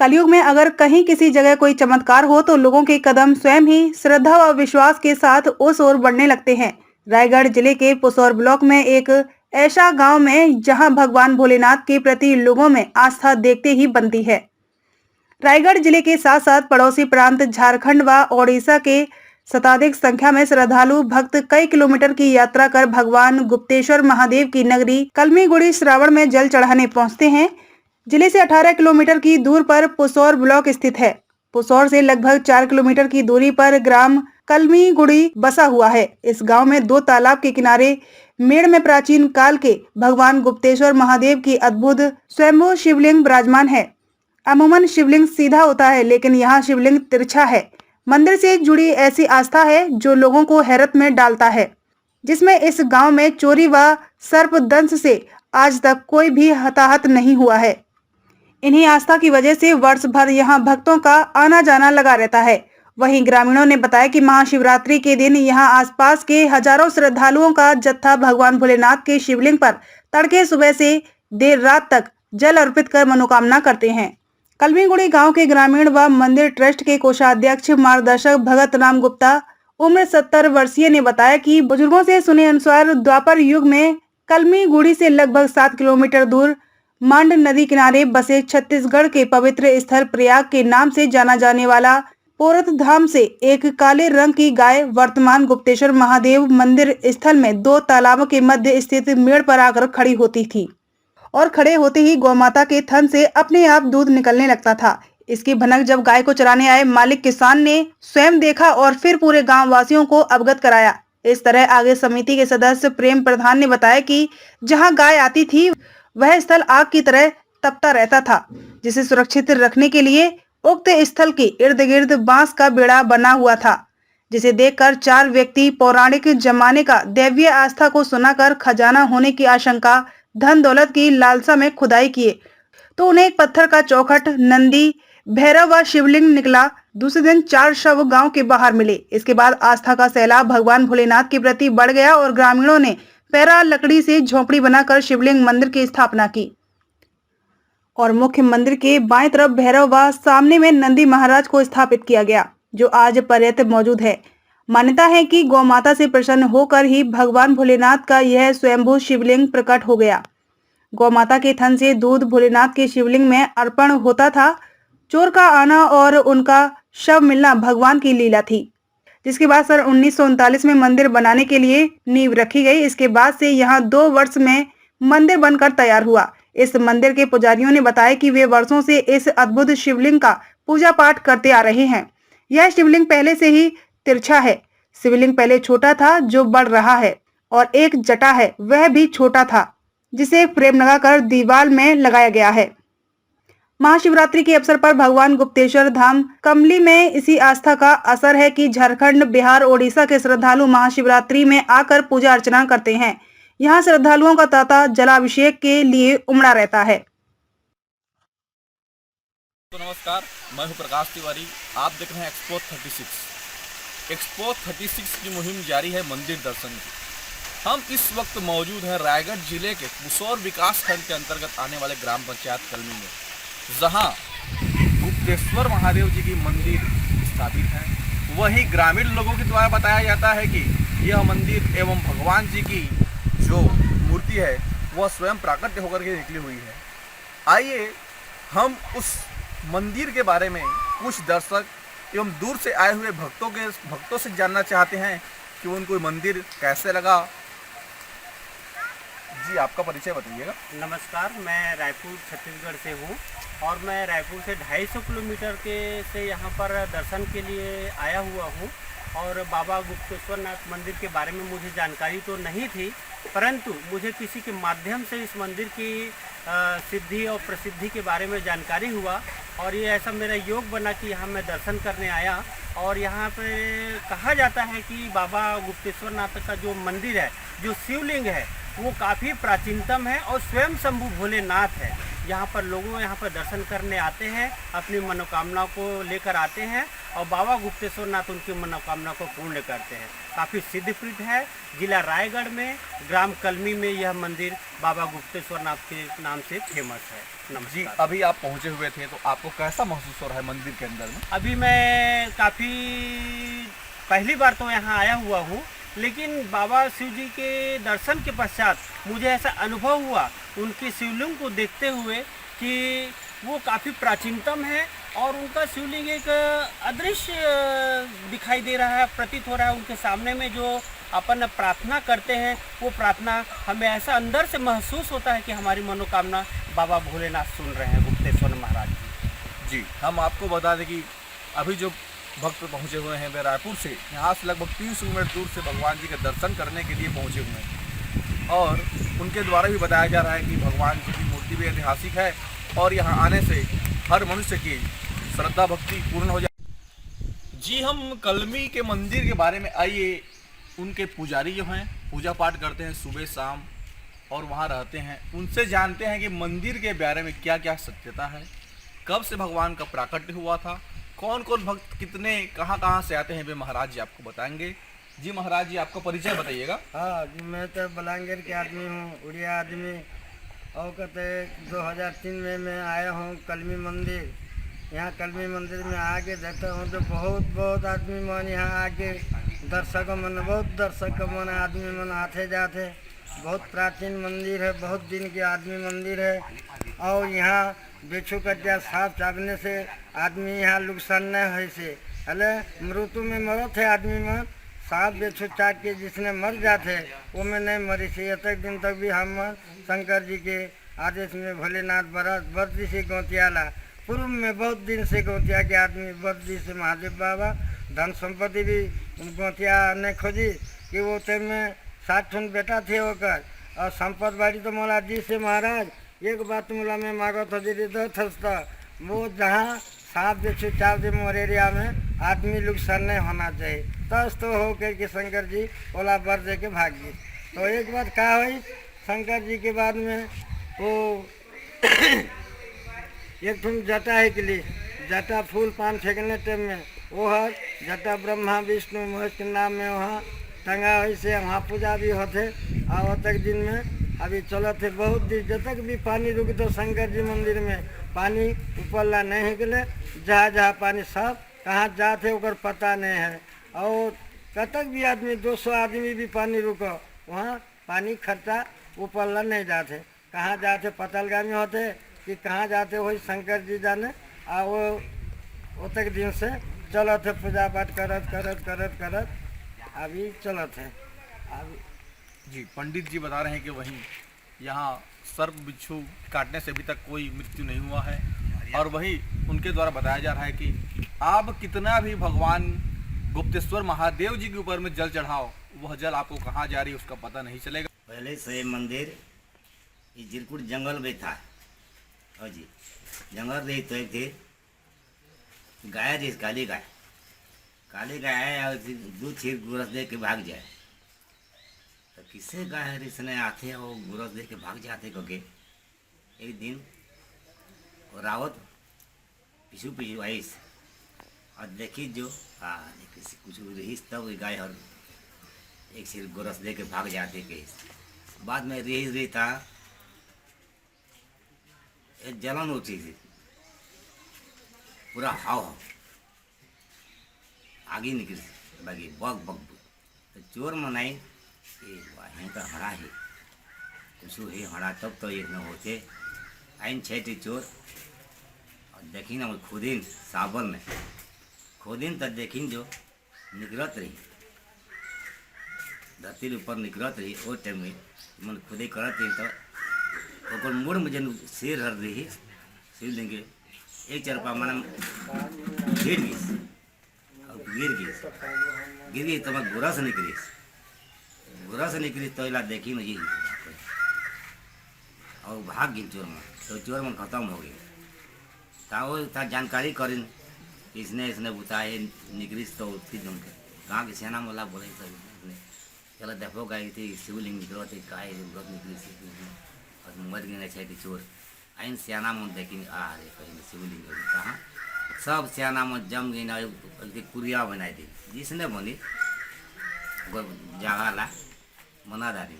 कलयुग में अगर कहीं किसी जगह कोई चमत्कार हो तो लोगों के कदम स्वयं ही श्रद्धा और विश्वास के साथ उस ओर बढ़ने लगते हैं। रायगढ़ जिले के पुसौर ब्लॉक में एक ऐसा गांव में जहां भगवान भोलेनाथ के प्रति लोगों में आस्था देखते ही बनती है। रायगढ़ जिले के साथ साथ पड़ोसी प्रांत झारखंड व ओडिशा के शताधिक संख्या में श्रद्धालु भक्त कई किलोमीटर की यात्रा कर भगवान गुप्तेश्वर महादेव की नगरी कलमीगुड़ी श्रावण में जल चढ़ाने पहुंचते हैं। जिले से 18 किलोमीटर की दूर पर पुसौर ब्लॉक स्थित है। पुसौर से लगभग 4 किलोमीटर की दूरी पर ग्राम कलमीगुड़ी बसा हुआ है। इस गांव में 2 तालाब के किनारे मेड़ में प्राचीन काल के भगवान गुप्तेश्वर महादेव की अद्भुत स्वयंभू शिवलिंग विराजमान है। अमूमन शिवलिंग सीधा होता है, लेकिन यहाँ शिवलिंग तिरछा है। मंदिर से जुड़ी ऐसी आस्था है जो लोगों को हैरत में डालता है, जिसमें इस गांव में चोरी व सर्पदंश से आज तक कोई भी हताहत नहीं हुआ है। इन्हीं आस्था की वजह से वर्ष भर यहाँ भक्तों का आना जाना लगा रहता है। वहीं ग्रामीणों ने बताया कि महाशिवरात्रि के दिन यहाँ आसपास के हजारों श्रद्धालुओं का जत्था भगवान भोलेनाथ के शिवलिंग पर तड़के सुबह से देर रात तक जल अर्पित कर मनोकामना करते हैं। कलमीगुड़ी गांव के ग्रामीण व मंदिर ट्रस्ट के कोषाध्यक्ष मार्गदर्शक भगत राम गुप्ता उम्र 70 वर्षीय ने बताया कि बुजुर्गों से सुने अनुसार द्वापर युग में कलमीगुड़ी से लगभग 7 किलोमीटर दूर मांड नदी किनारे बसे छत्तीसगढ़ के पवित्र स्थल प्रयाग के नाम से जाना जाने वाला पोरत धाम से एक काले रंग की गाय वर्तमान गुप्तेश्वर महादेव मंदिर स्थल में 2 तालाबों के मध्य स्थित मेड़ पर आकर खड़ी होती थी और खड़े होते ही गौमाता के थन से अपने आप दूध निकलने लगता था। इसकी भनक जब गाय को चराने आए मालिक किसान ने स्वयं देखा और फिर पूरे गांव वासियों को अवगत कराया। इस तरह आगे समिति के सदस्य प्रेम प्रधान ने बताया कि जहां गाय आती थी वह स्थल आग की तरह तपता रहता था, जिसे सुरक्षित रखने के लिए उक्त स्थल के इर्द गिर्द बांस का बेड़ा बना हुआ था, जिसे देखकर 4 व्यक्ति पौराणिक जमाने का दैवीय आस्था को सुनाकर खजाना होने की आशंका धन दौलत की लालसा में खुदाई किए तो उन्हें एक पत्थर का चौखट, नंदी, भैरव व शिवलिंग निकला। दूसरे दिन 4 शव गांव के बाहर मिले। इसके बाद आस्था का सैलाब भगवान भोलेनाथ के प्रति बढ़ गया और ग्रामीणों ने पैरा लकड़ी से झोपड़ी बनाकर शिवलिंग मंदिर की स्थापना की और मुख्य मंदिर के बाएं तरफ भैरव व सामने में नंदी महाराज को स्थापित किया गया, जो आज पर्यत मौजूद है। मान्यता है कि गौ माता से प्रसन्न होकर ही भगवान भोलेनाथ का यह स्वयंभू शिवलिंग प्रकट हो गया। गौ माता के थन से दूध भोलेनाथ के शिवलिंग में अर्पण होता था। चोर का आना और उनका शव मिलना भगवान की लीला थी, जिसके बाद सन 1939 में मंदिर बनाने के लिए नींव रखी गई। इसके बाद से यहाँ 2 वर्ष में मंदिर बनकर तैयार हुआ। इस मंदिर के पुजारियों ने बताया कि वे वर्षों से इस अद्भुत शिवलिंग का पूजा पाठ करते आ रहे हैं। यह शिवलिंग पहले से ही तिरछा है। शिवलिंग पहले छोटा था जो बढ़ रहा है, और एक जटा है वह भी छोटा था, जिसे फ्रेम लगाकर दीवार में लगाया गया है। महाशिवरात्रि के अवसर पर भगवान गुप्तेश्वर धाम कमली में इसी आस्था का असर है कि झारखंड, बिहार, ओडिशा के श्रद्धालु महाशिवरात्रि में आकर पूजा अर्चना करते हैं। यहाँ श्रद्धालुओं का तांता जलाभिषेक के लिए उमड़ा रहता है। तो नमस्कार, मैं हूं प्रकाश तिवारी। आप देख रहे हैं एक्सपो 36। एक्सपो 36 की मुहिम जारी है मंदिर दर्शन की। हम इस वक्त मौजूद हैं रायगढ़ जिले के पुसौर विकास खंड के अंतर्गत आने वाले ग्राम पंचायत कलमी में, जहां गुप्तेश्वर महादेव जी की मंदिर स्थापित है। वहीं ग्रामीण लोगों के द्वारा बताया जाता है कि यह मंदिर एवं भगवान जी की जो मूर्ति है वह स्वयं प्राकट्य होकर के निकली हुई है। आइए हम उस मंदिर के बारे में कुछ दर्शक एवं दूर से आए हुए भक्तों से जानना चाहते हैं कि उनको मंदिर कैसे लगा। जी, आपका परिचय बताइएगा। नमस्कार, मैं रायपुर छत्तीसगढ़ से हूँ और मैं रायपुर से 250 किलोमीटर से यहाँ पर दर्शन के लिए आया हुआ हूँ। और बाबा गुप्तेश्वरनाथ मंदिर के बारे में मुझे जानकारी तो नहीं थी, परंतु मुझे किसी के माध्यम से इस मंदिर की सिद्धि और प्रसिद्धि के बारे में जानकारी हुआ और ये ऐसा मेरा योग बना कि यहाँ मैं दर्शन करने आया। और यहाँ पे कहा जाता है कि बाबा गुप्तेश्वरनाथ का जो मंदिर है, जो शिवलिंग है, वो काफ़ी प्राचीनतम है और स्वयं शंभू भोलेनाथ है। यहाँ पर लोगों यहाँ पर दर्शन करने आते हैं, अपनी मनोकामना को लेकर आते हैं और बाबा गुप्तेश्वर नाथ उनकी मनोकामना को पूर्ण करते हैं। काफ़ी सिद्धपीठ है, जिला रायगढ़ में ग्राम कलमी में यह मंदिर बाबा गुप्तेश्वर नाथ के नाम से फेमस है। जी, नमस्कार। अभी आप पहुंचे हुए थे तो आपको कैसा महसूस हो रहा है मंदिर के अंदर में? अभी मैं काफ़ी पहली बार तो यहाँ आया हुआ हूँ, लेकिन बाबा शिव जी के दर्शन के पश्चात मुझे ऐसा अनुभव हुआ उनके शिवलिंग को देखते हुए कि वो काफ़ी प्राचीनतम है और उनका शिवलिंग एक अदृश्य दिखाई दे रहा है, प्रतीत हो रहा है। उनके सामने में जो अपन प्रार्थना करते हैं वो प्रार्थना हमें ऐसा अंदर से महसूस होता है कि हमारी मनोकामना बाबा भोलेनाथ सुन रहे हैं, गुप्तेश्वर महाराज जी। जी, हम आपको बता दें कि अभी जो भक्त पहुंचे हुए हैं वे रायपुर से, यहाँ से लगभग 300 मिनट दूर से भगवान जी के दर्शन करने के लिए पहुंचे हुए हैं और उनके द्वारा भी बताया जा रहा है कि भगवान जी की मूर्ति भी ऐतिहासिक है और यहाँ आने से हर मनुष्य की श्रद्धा भक्ति पूर्ण हो जाए। जी, हम कलमी के मंदिर के बारे में आइए, उनके पुजारी जो हैं पूजा पाठ करते हैं सुबह शाम और वहाँ रहते हैं, उनसे जानते हैं कि मंदिर के बारे में क्या क्या सत्यता है, कब से भगवान का प्राकट्य हुआ था, कौन कौन भक्त कितने कहाँ से आते हैं, वे महाराज जी आपको बताएंगे। जी महाराज जी, आपका परिचय बताइएगा। हाँ जी, मैं तो बलांगीर के आदमी हूँ, उड़िया आदमी। और कहते 2003 में मैं आया हूँ कलमी मंदिर। यहाँ कलमी मंदिर में आके देखता हूँ तो बहुत आदमी मन यहाँ आके बहुत दर्शक मन आदमी मन आते जाते। बहुत प्राचीन मंदिर है, बहुत दिन के आदमी मंदिर है। और यहाँ बेछू कटिया साफ चाबने से आदमी यहाँ नुकसान नहीं है से अले मृत्यु में मरत है आदमी में साफ बेछू चाट के जिसने मर जाते वो में नहीं मरी से। ये तक दिन तक भी हम शंकर जी के आदेश में भोलेनाथ बर्दी से गौतियाला पूर्व में बहुत दिन से गौतिया के आदमी बर्दी से महादेव बाबा धन संपत्ति भी गौतिया ने खोजी कि वो तब में 60 बेटा थे होकर और संपत बाड़ी तो मोला जी से महाराज एक बात मोला में मांगो तो दीदी दो थस्ता वो जहाँ सांप बेचू चाव दे मोर एरिया में आदमी नुकसान नहीं होना चाहिए तस तो हो के शंकर जी ओला बर दे के भाग गए। तो एक बात कहा हुई शंकर जी के बाद में वो एक तुम जटा है के लिए जटा फूल पान फेंकने टाइम में वो है जटा ब्रह्मा विष्णु महेश के नाम में वहाँ टंगा हुई से वहाँ पूजा भी होते और तक दिन में अभी चलो थे बहुत दिन जब तक भी पानी रुक तो शंकर जी मंदिर में पानी ऊपरला नहीं निकले जहाँ पानी सब कहाँ जाते ओकर पता नहीं है। और कतक भी आदमी 200 आदमी भी पानी रुको वहाँ पानी खर्चा ऊपरला नहीं जाते, कहाँ जाते पतलगामी होते कि कहाँ जाते वही शंकर जी जाने। और वो तक दिन से चलो थे पूजा पाठ करत अभी चलो थे अभी। जी, पंडित जी बता रहे हैं कि वहीं यहाँ सर्प बिच्छू काटने से अभी तक कोई मृत्यु नहीं हुआ है और वही उनके द्वारा बताया जा रहा है कि आप कितना भी भगवान गुप्तेश्वर महादेव जी के ऊपर में जल चढ़ाओ वह जल आपको कहाँ जा रही है उसका पता नहीं चलेगा। पहले से मंदिर ये जिरकुट जंगल में था और जी जंगल रही तो एक थी गाय थी काली गाय है और दूध खीर गुरस दे के भाग जाए तो किससे गाय है इसने आते हैं वो गुरस दे के भाग जाते क्योंकि एक दिन वो रावत पीछू आई और देखी जो किसी कुछ रहीस तब गाय और एक सिर गुरस दे के भाग जाते के बाद में रही था एक जलन होती थी पूरा हाव आगे निकली बाकी बग तो चोर मनाई यहीं का हड़ा है कुछ ही हड़ा तब तो एक न होते आइन छे चोर और देखी ना खुदिन सावन में खुदिन तक देखी जो निकलत रही धरती ऊपर निकलत रही वो टाइम में मन खुदे करत रही तो ओकर मुड़ में जन शेर हर रही सिर देंगे एक चरपा मन गिर गई और गिर गई तो मैं गुरा से निकली तो इला देखी मैं यही और भाग गई चोर में तो चोर मन खत्म हो गई था वो था जानकारी करी इसने बताए निकली तो गाँव के सेना वाला बोले तो चलो देखो गई थी शिवलिंग निकलो थी काय निकली और मर गए छे चोर आइन सियाना मन देखी आ रे कहीं शिवलिंग कहाँ सब सियाना मन जम गई ना कुरिया बनाई दी जिसने बनी जगह ला मना दादी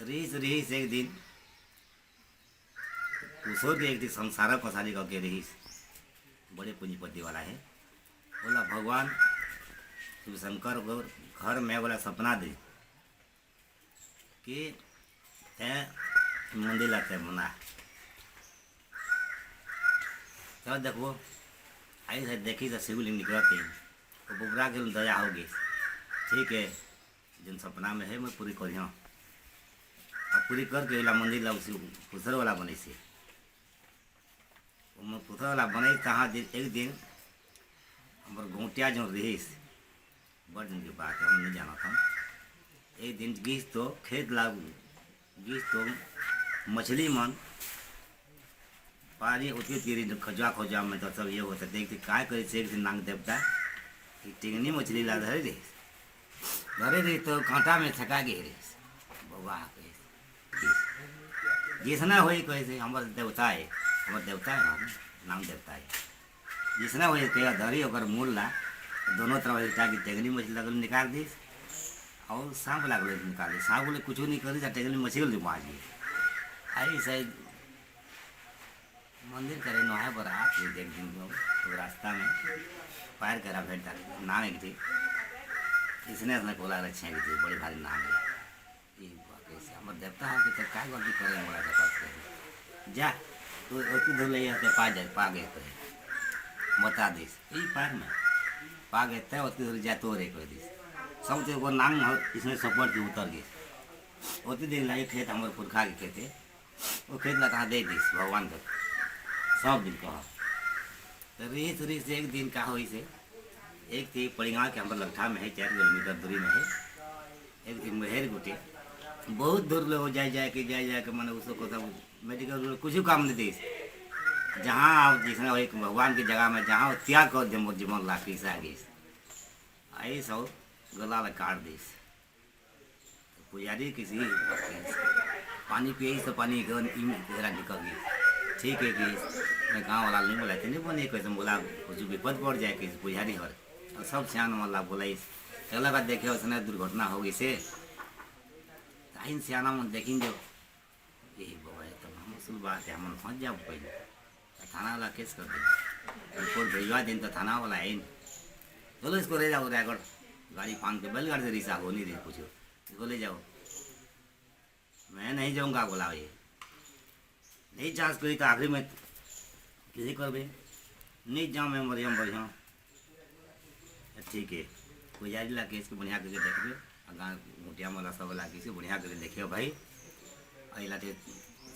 रहीस रहीस एक दिन उसो के एक दिन संसार पसारी करके रहीस बड़े पूंजीपति वाला है बोला भगवान शिव शंकर को घर में बोला सपना दे कि है मंदिर लाते मना तो देखो आई से देखी तो शिवलिंग निकलते तो बुबरा के दया होगी ठीक है जिन सपना में है मैं पूरी करियो अब पूरी करके वाला मंदिर ला उसी पुथर वाला बने से मैं पुथर वाला बने कहाँ एक दिन हमारे गोटिया जो रहीस बड़ दिन की बात है हम नहीं जाना था एक दिन गीस तो खेत लागू गीस तो मछली मन पानी उतनी तीरी खजा खोजा में तो सब ये होता देखते काय करे से एक दिन नांग देवता कि टिंगनी मछली ला धरे रही तो कांटा में थका गई रे बउआ जिसना हो कैसे हमारे देवता है नाम देवता है जिसना हो धरी और मूल ला दोनों तरफ जाके टेंगनी मछली लगल निकाल दी और सांप लागल निकाल दी सांप बोले कुछ नहीं करी टेंगनी मछली मार दी आई शायद मंदिर करे नहा बरात देख दिन तो रास्ता में पैर करा भेंटा नाम एक थी इसने अपने बोला रखे की थी बड़ी भारी नाम है ये कैसे हमारे देवता हो कि तो क्या गलती करें बोला था पास जा तो धुल ले पा गए तो बता दीस यही पैर में पा गए थे उतनी दूर जा तो रे कोई दिस सब तो वो नांग इसमें सपोर्ट के उतर गई उतनी दिन लगे खेत हमारे पुरखा के खेत है वो खेत ला कहाँ दे दीस भगवान को सब दिन कहा तो रीस रीस एक दिन का हो से एक थी पड़िया के हमारे लट्ठा में है 4 किलोमीटर दूरी में है एक दिन मेहर गुटे बहुत दूर लोग जाए के मैंने उसको सब मेडिकल कुछ काम नहीं दी जहाँ आप जिसने एक भगवान की जगह में जहाँ त्याग कर जीवन ला पीस आ गई आई सब गला में काट दी पुजारी किसी पानी पिए तो पानी निकल गई ठीक है कि मैं गाँव वाला नहीं बोला नहीं बोले कैसे बोला कुछ विपद पड़ जाए किसी पुजारी हर और सब सियान वाला बोला चला का देखे उसने दुर्घटना हो गई से इन सियाना मन देखी जो यही बाबा है तब हम असल बात है हम फंस जाओ पहले थाना वाला केस कर दे रिपोर्ट भेजवा दिन तो थाना वाला है चलो इसको ले जाओ रायगढ़ गाड़ी फान के बैलगाड़ी से रिसा हो नहीं रही पूछो इसको ले जाओ मैं नहीं जाऊँगा बोला ये नहीं चांस करी तो आखिरी में किसी कर भी नहीं जाऊँ मैं बढ़िया ठीक है कोई जारी ला केस को बढ़िया करके देखिए गाँव मुटिया वाला सब ला किसी बढ़िया करके देखियो भाई अला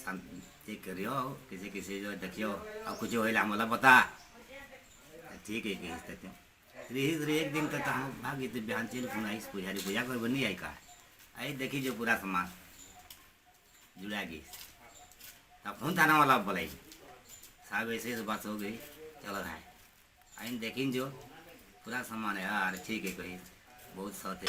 शांति करियो किसी किसी जो देखियो अब कुछ हो मला बता ठीक है कि एक दिन तक हम भागी तो बिहान चल फोन आई पुजारी पूजा कर नहीं आई का आई देखी जो पूरा समाज जुड़ा गई तब फोन थाना वाला बोलाई साहब ऐसे बात हो गई चलो भाई आई देखी जो पूरा सामान है यार ठीक है कहीं बहुत सौते